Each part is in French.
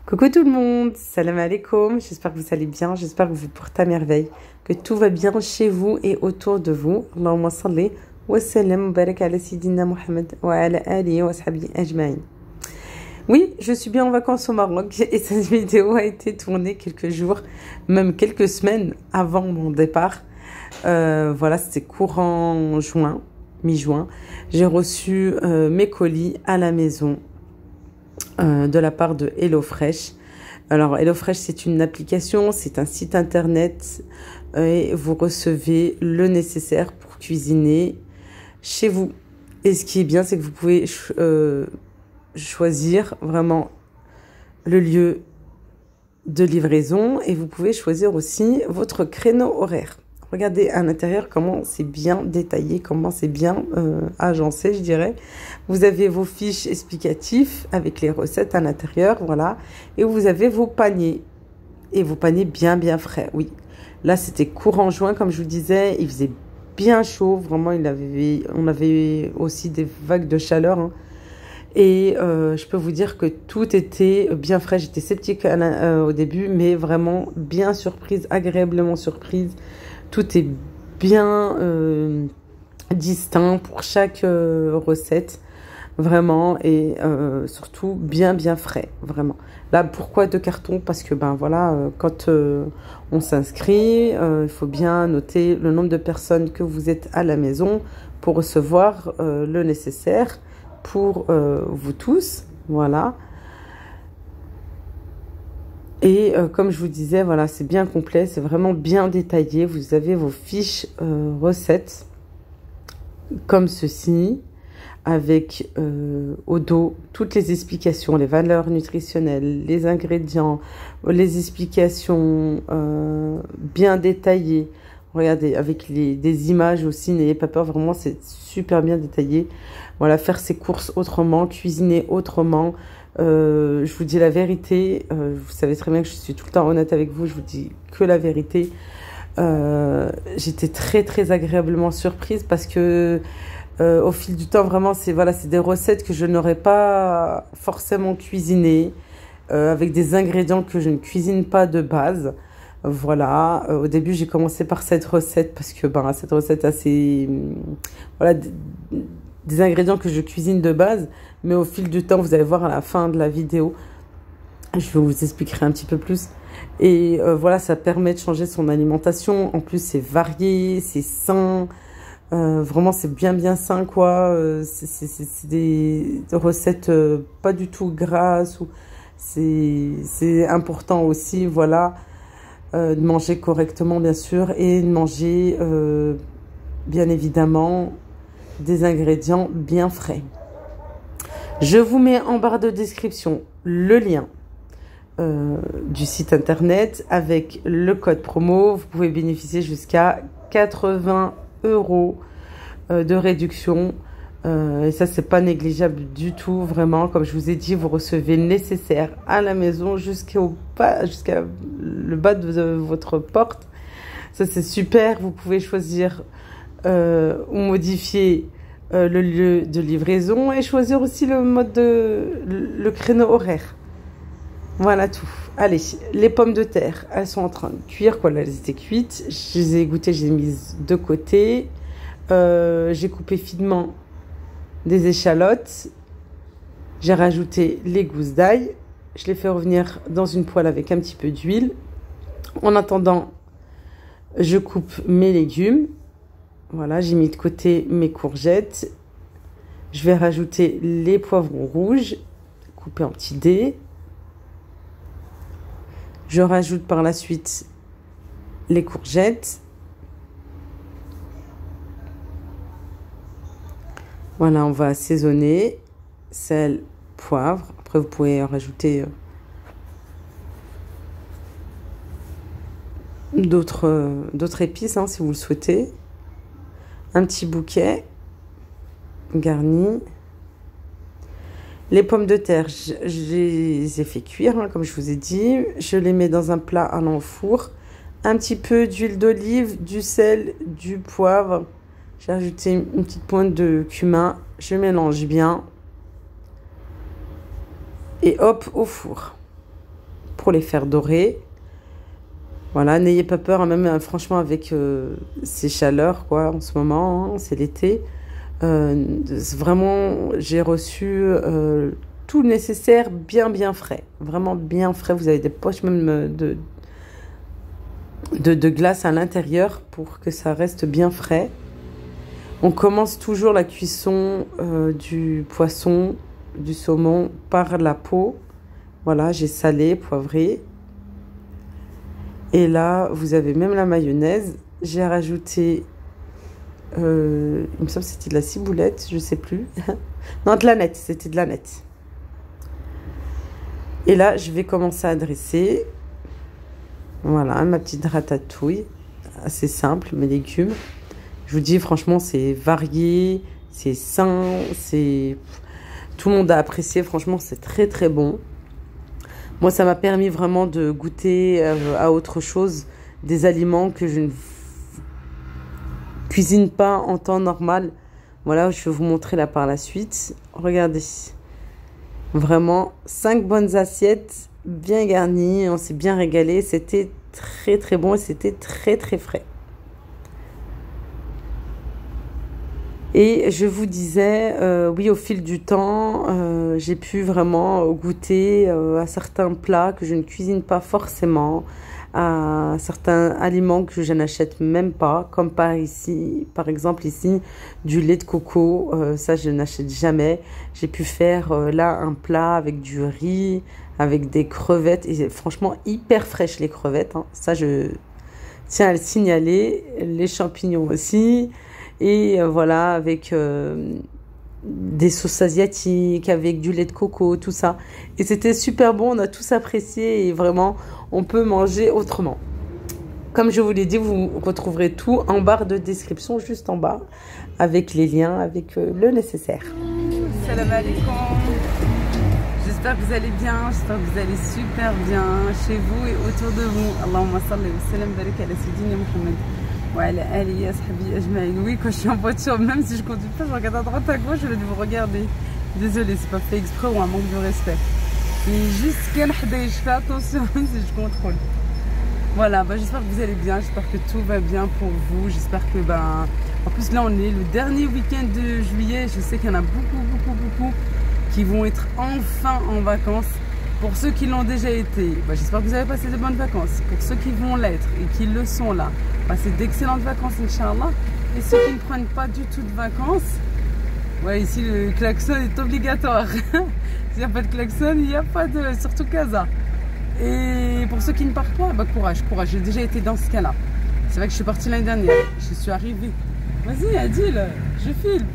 Coucou tout le monde, salam alaikum, j'espère que vous allez bien, j'espère que vous portez à merveille, que tout va bien chez vous et autour de vous. Allahumma salli wa sallam wa barak ala Sidina Muhammad wa ala alihi wa sahbihi ajma'in. Oui, je suis bien en vacances au Maroc et cette vidéo a été tournée quelques jours, même quelques semaines avant mon départ. Voilà, c'était courant juin, mi-juin. J'ai reçu mes colis à la maison. De la part de HelloFresh. Alors HelloFresh, c'est une application, c'est un site internet et vous recevez le nécessaire pour cuisiner chez vous. Et ce qui est bien, c'est que vous pouvez choisir vraiment le lieu de livraison et vous pouvez choisir aussi votre créneau horaire. Regardez à l'intérieur comment c'est bien détaillé, comment c'est bien agencé, je dirais. Vous avez vos fiches explicatives avec les recettes à l'intérieur, voilà. Et vous avez vos paniers. Et vos paniers bien frais, oui. Là, c'était courant juin, comme je vous disais. Il faisait bien chaud, vraiment. On avait aussi des vagues de chaleur. Hein. Et je peux vous dire que tout était bien frais. J'étais sceptique au début, mais vraiment bien surprise, agréablement surprise. Tout est bien distinct pour chaque recette, vraiment, et surtout bien frais, vraiment. Là, pourquoi 2 cartons? Parce que, ben voilà, quand on s'inscrit, il faut bien noter le nombre de personnes que vous êtes à la maison pour recevoir le nécessaire pour vous tous, voilà. Et comme je vous disais, voilà, c'est bien complet, c'est vraiment bien détaillé. Vous avez vos fiches recettes comme ceci, avec au dos toutes les explications, les valeurs nutritionnelles, les ingrédients, les explications bien détaillées. Regardez, avec des images aussi, n'ayez pas peur, vraiment c'est super bien détaillé. Voilà, faire ses courses autrement, cuisiner autrement. Je vous dis la vérité, vous savez très bien que je suis tout le temps honnête avec vous, je vous dis que la vérité. J'étais très agréablement surprise parce que au fil du temps, vraiment, c'est des recettes que je n'aurais pas forcément cuisinées, avec des ingrédients que je ne cuisine pas de base. Voilà, au début j'ai commencé par cette recette parce que cette recette assez voilà des ingrédients que je cuisine de base, mais au fil du temps, vous allez voir à la fin de la vidéo, je vous expliquerai un petit peu plus. Et voilà, ça permet de changer son alimentation. En plus, c'est varié, c'est sain. Vraiment, c'est bien sain, quoi. C'est des recettes pas du tout grasses. C'est important aussi, voilà, de manger correctement, bien sûr, et de manger, bien évidemment, des ingrédients bien frais. Je vous mets en barre de description le lien du site internet avec le code promo. Vous pouvez bénéficier jusqu'à 80 € de réduction. Et ça, c'est pas négligeable du tout, vraiment. Comme je vous ai dit, vous recevez le nécessaire à la maison jusqu'à le bas de votre porte. Ça, c'est super. Vous pouvez choisir ou modifier le lieu de livraison et choisir aussi le créneau horaire. Voilà tout. Allez, les pommes de terre, elles sont en train de cuire, quoi. Là, elles étaient cuites. Je les ai égouttées, je les ai mises de côté. J'ai coupé finement des échalotes. J'ai rajouté les gousses d'ail. Je les fais revenir dans une poêle avec un petit peu d'huile. En attendant, je coupe mes légumes. Voilà, j'ai mis de côté mes courgettes. Je vais rajouter les poivrons rouges, coupés en petits dés. Je rajoute par la suite les courgettes. Voilà, on va assaisonner. Sel, poivre. Après, vous pouvez rajouter d'autres épices, hein, si vous le souhaitez. Un petit bouquet garni. Les pommes de terre, je les ai fait cuire, hein, comme je vous ai dit. Je les mets dans un plat allant au four. Un petit peu d'huile d'olive, du sel, du poivre. J'ai ajouté une petite pointe de cumin. Je mélange bien. Et hop, au four. pour les faire dorer. Voilà, n'ayez pas peur, hein, même franchement avec ces chaleurs quoi, en ce moment, hein, c'est l'été. Vraiment, j'ai reçu tout le nécessaire bien frais. Vraiment bien frais. Vous avez des poches même de glace à l'intérieur pour que ça reste bien frais. On commence toujours la cuisson du poisson, du saumon par la peau. Voilà, j'ai salé, poivré. Et là, vous avez même la mayonnaise. J'ai rajouté, il me semble que c'était de la ciboulette, je ne sais plus. Non, de l'aneth, c'était de l'aneth. Et là, je vais commencer à dresser. Voilà, ma petite ratatouille. Assez simple, mes légumes. Je vous dis, franchement, c'est varié, c'est sain, c'est... Tout le monde a apprécié, franchement, c'est très bon. Moi, ça m'a permis vraiment de goûter à autre chose, des aliments que je ne cuisine pas en temps normal. Voilà, je vais vous montrer là par la suite. Regardez, vraiment 5 bonnes assiettes, bien garnies, on s'est bien régalé. C'était très bon et c'était très frais. Et je vous disais, oui, au fil du temps, j'ai pu vraiment goûter à certains plats que je ne cuisine pas forcément, à certains aliments que je n'achète même pas, comme par exemple ici, du lait de coco, ça je n'achète jamais. J'ai pu faire là un plat avec du riz, avec des crevettes, et franchement hyper fraîches les crevettes, hein. Ça je tiens à le signaler, les champignons aussi. Et voilà, avec des sauces asiatiques, avec du lait de coco, tout ça. Et c'était super bon, on a tous apprécié et vraiment, on peut manger autrement. Comme je vous l'ai dit, vous retrouverez tout en barre de description, juste en bas, avec les liens, avec le nécessaire. Salam alaikum. J'espère que vous allez bien, j'espère que vous allez super bien chez vous et autour de vous. Allahumma salli wa sallam barik ala sayyidina Muhammad. Oui, quand je suis en voiture, même si je conduis pas, je regarde à droite à gauche, je vais vous regarder. Désolée, c'est pas fait exprès ou un manque de respect. Et juste je fais attention si je contrôle. Voilà, j'espère que vous allez bien, j'espère que tout va bien pour vous. J'espère que, en plus là on est le dernier week-end de juillet. Je sais qu'il y en a beaucoup qui vont être enfin en vacances. Pour ceux qui l'ont déjà été, j'espère que vous avez passé de bonnes vacances. Pour ceux qui vont l'être et qui le sont là, passez d'excellentes vacances, Inch'Allah. Et ceux qui ne prennent pas du tout de vacances, ouais, ici le klaxon est obligatoire. S'il n'y a pas de klaxon, il n'y a pas de... Surtout Casa. Et pour ceux qui ne partent pas, courage. J'ai déjà été dans ce cas-là. C'est vrai que je suis partie l'année dernière. Je suis arrivée. Vas-y, Adil, je filme.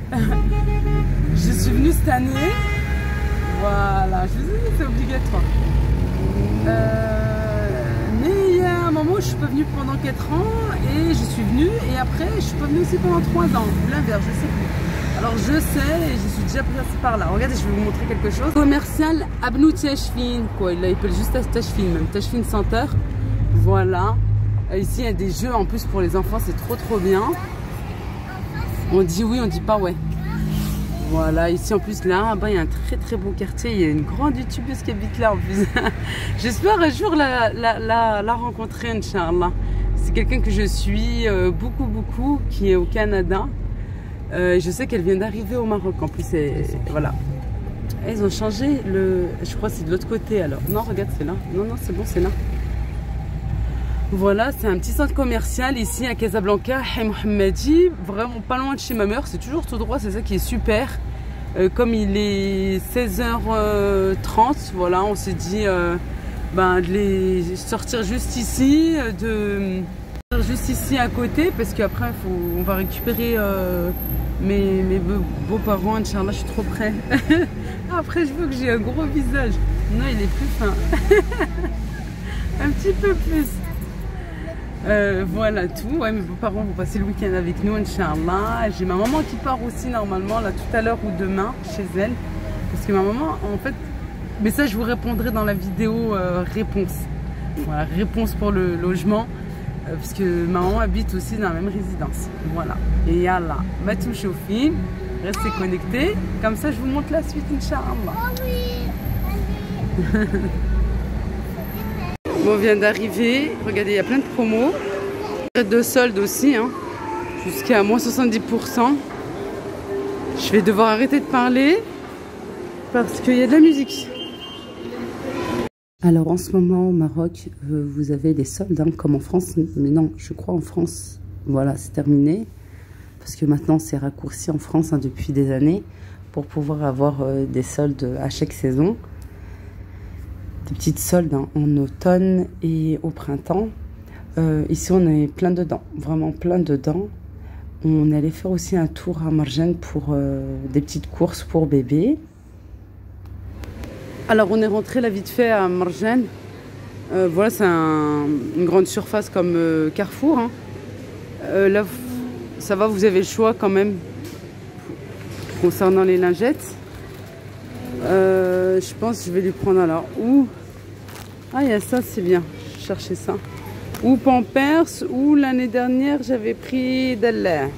Je suis venue cette année. Voilà, je vous ai dit, c'est obligatoire. Mais il y a un moment où je suis pas venue pendant 4 ans et je suis venue et après je suis pas venue aussi pendant 3 ans ou l'inverse, je sais plus. Alors je sais et je suis déjà passée par là. Regardez, je vais vous montrer quelque chose. Commercial Abnou Tachfin, quoi, il appelle juste Tachfin, même Tachfin Center. Voilà. Ici il y a des jeux en plus pour les enfants, c'est trop bien. On dit oui, on dit pas ouais. Voilà, ici en plus là, il y a un très beau quartier, il y a une grande youtubeuse qui habite là en plus. J'espère un jour la rencontrer, Inch'Allah. C'est quelqu'un que je suis beaucoup, qui est au Canada. Je sais qu'elle vient d'arriver au Maroc en plus, voilà. Et ils ont changé je crois que c'est de l'autre côté alors. Non, regarde, c'est là. Non, c'est bon, c'est là. Voilà, c'est un petit centre commercial ici à Casablanca, Hay Mohammadi, vraiment pas loin de chez ma mère, c'est toujours tout droit, c'est ça qui est super. Comme il est 16h30, voilà, on s'est dit de les sortir juste ici, à côté, parce qu'après on va récupérer mes beaux-parents, Inch'Allah, je suis trop près. Après, je veux que j'ai un gros visage. Non, il est plus fin. Un petit peu plus. Voilà tout. Ouais, mes beaux-parents vont passer le week-end avec nous, Inch'Allah. J'ai ma maman qui part aussi normalement, là tout à l'heure ou demain, chez elle. Parce que ma maman, en fait, mais ça je vous répondrai dans la vidéo réponse. Voilà, réponse pour le logement. Parce que ma maman habite aussi dans la même résidence. Voilà. Et yallah, ma touche au film. Restez connectés. Comme ça, je vous montre la suite, Inch'Allah. Bon, on vient d'arriver. Regardez, il y a plein de promos. De soldes aussi, hein, jusqu'à moins 70%. Je vais devoir arrêter de parler parce qu'il y a de la musique. Alors en ce moment au Maroc, vous avez les soldes, hein, comme en France. Mais non, je crois en France, voilà, c'est terminé. Parce que maintenant c'est raccourci en France, hein, depuis des années, pour pouvoir avoir des soldes à chaque saison. Des petites soldes, hein, en automne et au printemps. Ici on est plein dedans, vraiment plein dedans. On allait faire aussi un tour à Marjane pour des petites courses pour bébé. Alors on est rentré là vite fait à Marjane. Voilà, c'est une grande surface comme Carrefour, hein. Là ça va, vous avez le choix quand même concernant les lingettes. Je pense que je vais lui prendre alors. Ou ah, il y a ça, c'est bien, je cherchais ça. Ou Pampers, ou l'année dernière j'avais pris Dalla.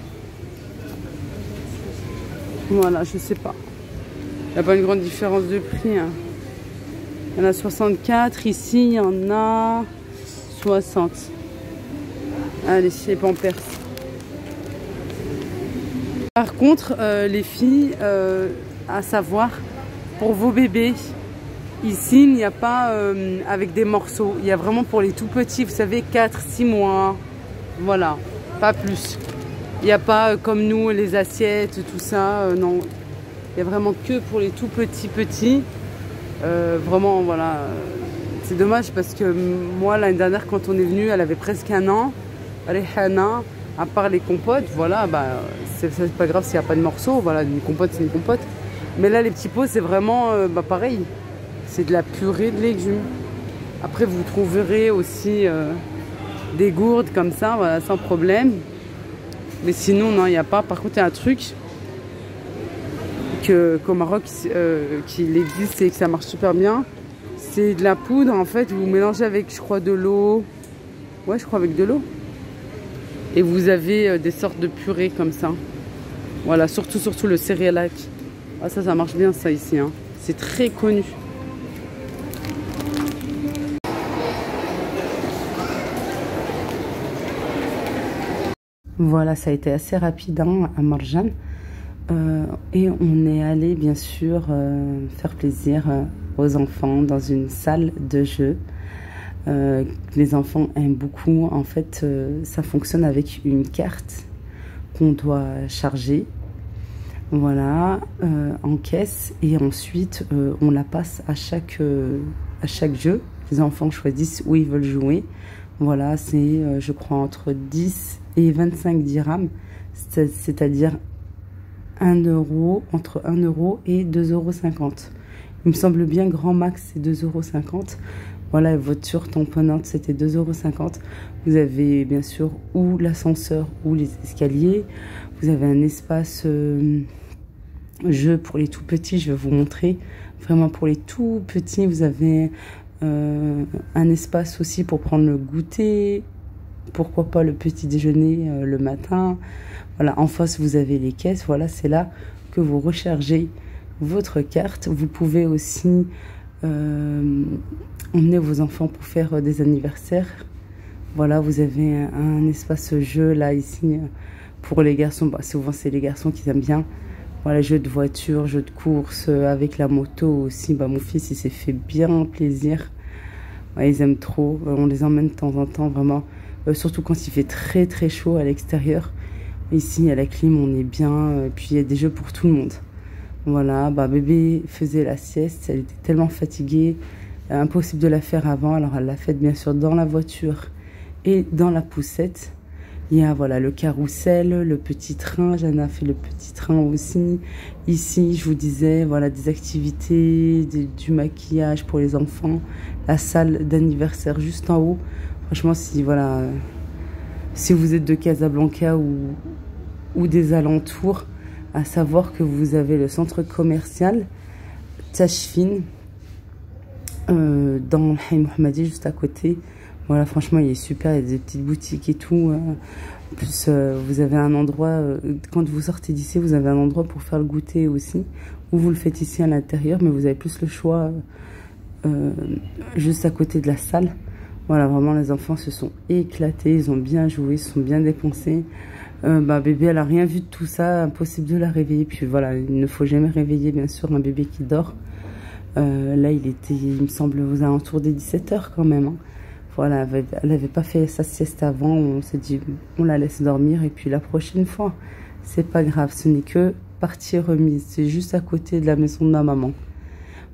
Voilà, je sais pas. Il n'y a pas une grande différence de prix, hein. Il y en a 64, ici il y en a 60. Allez, les Pampers. Par contre, les filles, à savoir, pour vos bébés, ici, il n'y a pas avec des morceaux. Il y a vraiment pour les tout petits, vous savez, 4-6 mois. Voilà, pas plus. Il n'y a pas comme nous, les assiettes, tout ça. Non, il y a vraiment que pour les tout petits. Vraiment, voilà. C'est dommage parce que moi, l'année dernière, quand on est venu, elle avait presque 1 an. Rihana, à part les compotes, voilà, bah, c'est pas grave s'il n'y a pas de morceaux. Voilà, une compote, c'est une compote. Mais là, les petits pots, c'est vraiment bah, pareil. C'est de la purée de légumes. Après, vous trouverez aussi des gourdes comme ça, voilà, sans problème. Mais sinon, non, il n'y a pas. Par contre, il y a un truc qu'au Maroc, qu'il existe et que ça marche super bien. C'est de la poudre, en fait. Vous mélangez avec, je crois, de l'eau. Ouais, je crois avec de l'eau. Et vous avez des sortes de purées comme ça. Voilà, surtout le céréalac. Ah, ça marche bien, ça, ici, hein. C'est très connu. Voilà, ça a été assez rapide, hein, à Marjane. Et on est allé bien sûr faire plaisir aux enfants dans une salle de jeu. Les enfants aiment beaucoup. En fait, ça fonctionne avec une carte qu'on doit charger. Voilà, en caisse. Et ensuite, on la passe à chaque jeu. Les enfants choisissent où ils veulent jouer. Voilà, c'est, je crois, entre 10 et 25 dirhams. C'est-à-dire 1 euro, entre 1 euro et 2,50 €. Il me semble bien, grand max, c'est 2,50 €. Voilà, voiture tamponnante, c'était 2,50 €. Vous avez bien sûr ou l'ascenseur ou les escaliers. Vous avez un espace jeu pour les tout petits, je vais vous montrer. Vraiment pour les tout petits, vous avez un espace aussi pour prendre le goûter. Pourquoi pas le petit déjeuner le matin. Voilà, en face, vous avez les caisses. Voilà, c'est là que vous rechargez votre carte. Vous pouvez aussi emmener vos enfants pour faire des anniversaires. Voilà, vous avez un espace jeu là, ici, pour les garçons. Bah, souvent, c'est les garçons qui aiment bien. Voilà, jeux de voiture, jeux de course, avec la moto aussi. Bah, mon fils, il s'est fait bien plaisir. Ouais, ils aiment trop. On les emmène de temps en temps, vraiment. Surtout quand il fait très très chaud à l'extérieur. Ici, à la clim, on est bien. Puis, il y a des jeux pour tout le monde. Voilà, bah, bébé faisait la sieste. Elle était tellement fatiguée. Impossible de la faire avant. Alors, elle l'a faite, bien sûr, dans la voiture et dans la poussette. Il y a, voilà, le carrousel, le petit train. Jana a fait le petit train aussi. Ici, je vous disais, voilà, des activités, du maquillage pour les enfants. La salle d'anniversaire juste en haut. Franchement, si, voilà, si vous êtes de Casablanca ou des alentours, à savoir que vous avez le centre commercial Tachfin dans le Haï Mohammadi, juste à côté. Voilà, franchement, il est super. Il y a des petites boutiques et tout. En plus, vous avez un endroit, quand vous sortez d'ici, vous avez un endroit pour faire le goûter aussi. Ou vous le faites ici à l'intérieur, mais vous avez plus le choix juste à côté de la salle. Voilà, vraiment, les enfants se sont éclatés, ils ont bien joué, ils se sont bien dépensés. Bébé, elle a rien vu de tout ça, impossible de la réveiller. Puis voilà, il ne faut jamais réveiller, bien sûr, un bébé qui dort. Là, il me semble, aux alentours des 17 h quand même. Hein. Voilà, elle n'avait pas fait sa sieste avant. On s'est dit, on la laisse dormir. Et puis la prochaine fois, c'est pas grave. Ce n'est que partie remise. C'est juste à côté de la maison de ma maman.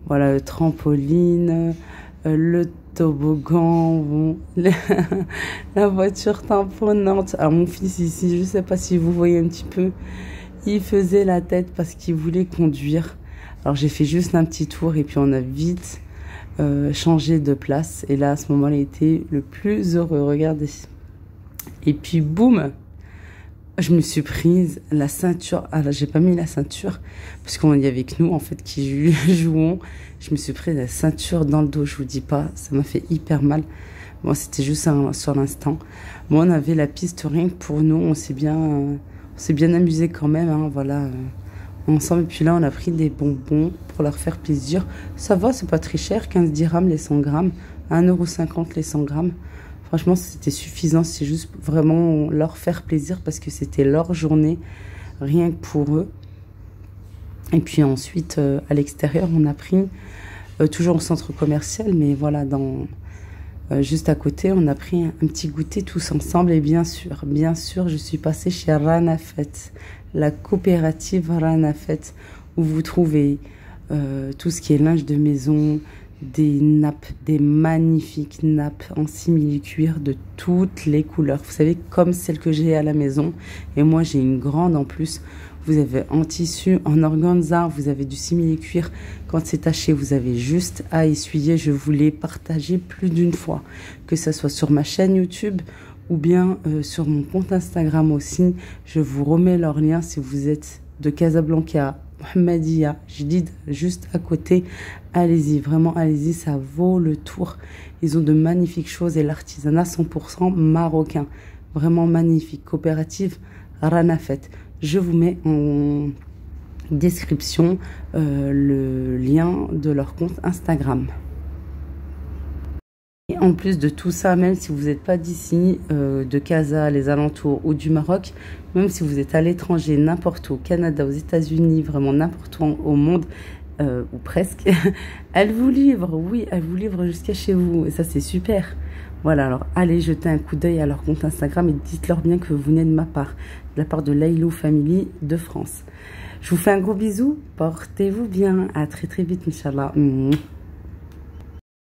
Voilà, le trampoline, le toboggan, bon, la voiture tamponnante. Alors, mon fils ici, je ne sais pas si vous voyez un petit peu, il faisait la tête parce qu'il voulait conduire. Alors, j'ai fait juste un petit tour et puis on a vite changé de place. Et là, à ce moment-là, il était le plus heureux. Regardez. Et puis, boum, je me suis prise la ceinture. Ah là, j'ai pas mis la ceinture parce qu'on y avait que nous, en fait, qui jouons. Je me suis prise la ceinture dans le dos, je vous dis pas. Ça m'a fait hyper mal. Bon, c'était juste sur l'instant. Bon, on avait la piste rien que pour nous. On s'est bien amusé quand même, hein, voilà. Ensemble. Et puis là, on a pris des bonbons pour leur faire plaisir. Ça va, c'est pas très cher. 15 dirhams les 100 grammes. 1,50 € les 100 grammes. Franchement, c'était suffisant. C'est juste vraiment leur faire plaisir parce que c'était leur journée, rien que pour eux. Et puis ensuite, à l'extérieur, on a pris, toujours au centre commercial, mais voilà, juste à côté, on a pris un petit goûter tous ensemble. Et bien sûr, je suis passée chez Ranafet, la coopérative Ranafet, où vous trouvez tout ce qui est linge de maison, des nappes, des magnifiques nappes en simili-cuir de toutes les couleurs. Vous savez, comme celle que j'ai à la maison. Et moi, j'ai une grande en plus. Vous avez en tissu, en organza, vous avez du simili-cuir. Quand c'est taché, vous avez juste à essuyer. Je vous l'ai partagé plus d'une fois. Que ce soit sur ma chaîne YouTube ou bien sur mon compte Instagram aussi. Je vous remets leur lien si vous êtes de Casablanca, Mohammedia, je dis juste à côté. Allez-y, vraiment allez-y, ça vaut le tour. Ils ont de magnifiques choses et l'artisanat 100% marocain. Vraiment magnifique. Coopérative Ranafet. Je vous mets en description le lien de leur compte Instagram. Et en plus de tout ça, même si vous n'êtes pas d'ici, de Casa, les alentours ou du Maroc, même si vous êtes à l'étranger, n'importe où, au Canada, aux États-Unis, vraiment n'importe où au monde, ou presque, elle vous livre, oui, elle vous livre jusqu'à chez vous. Et ça, c'est super. Voilà, alors allez jeter un coup d'œil à leur compte Instagram et dites-leur bien que vous venez de ma part, de la part de Laylou Family de France. Je vous fais un gros bisou, portez-vous bien, à très très vite, Inch'Allah.